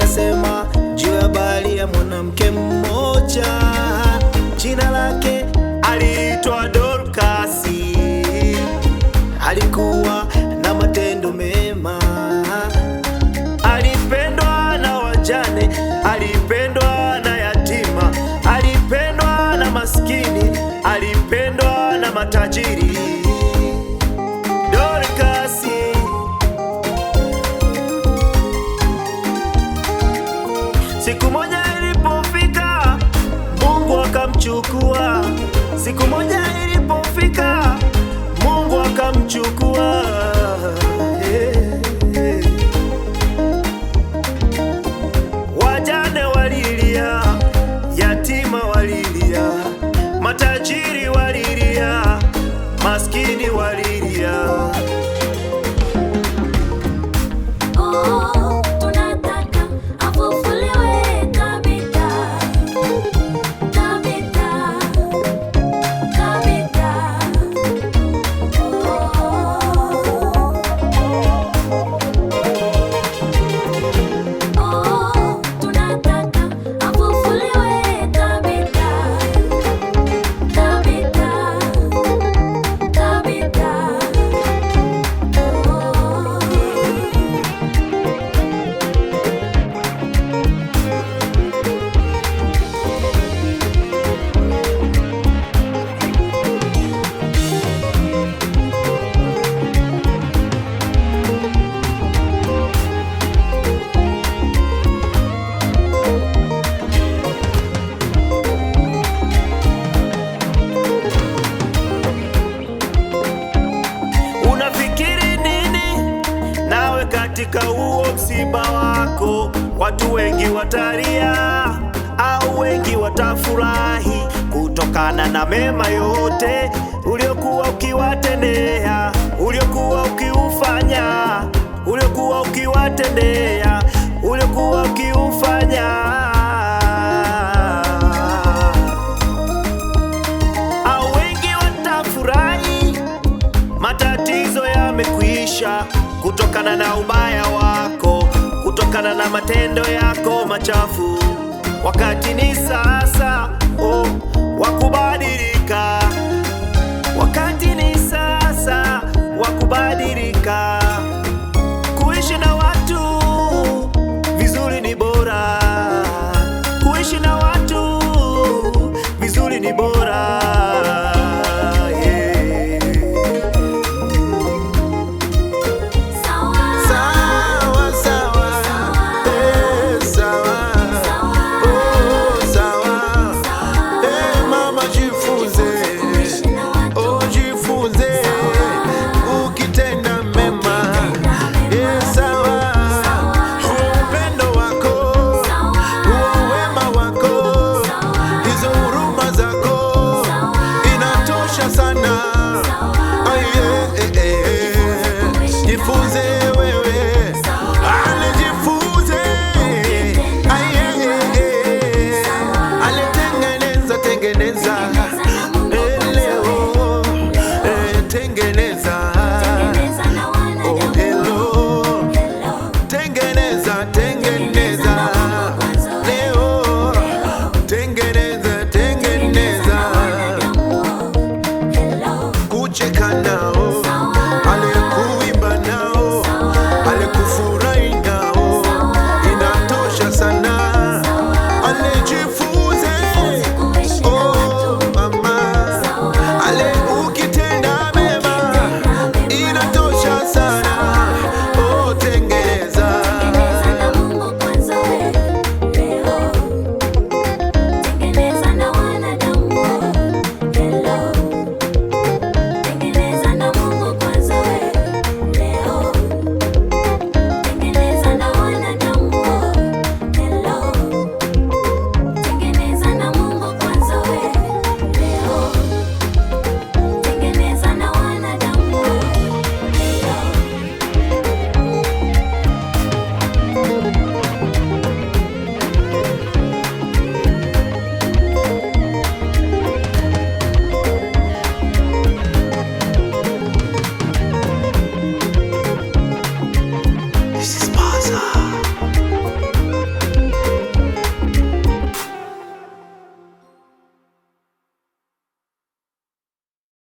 Ninasema juu ya habari ya mwanamke mmoja, jina lake aliitwa Dorkasi. Alikuwa na matendo mema, alipendwa na wajane, alipendwa na yatima, alipendwa na maskini, alipendwa na matajiri. Dorkasi. Siku moja ilipofika, Mungu akamchukua. Siku moja ilipofika, Mungu akamchukua. Wajane walilia, yatima walilia, matajiri walilia, maskini walilia. Katika huo msiba wako, watu wengi watalia au wengi watafurahi, kutokana na mema yote uliokuwa ukiwatendea, uliokuwa ukiufanya, uliokuwa ukiwatendea, uliokuwa ukiufanya. Au wengi watafurahi, matatizo yamekwisha, kutokana na ubaya wako, kutokana na matendo yako machafu. Wakati ni sasa, wakubadili.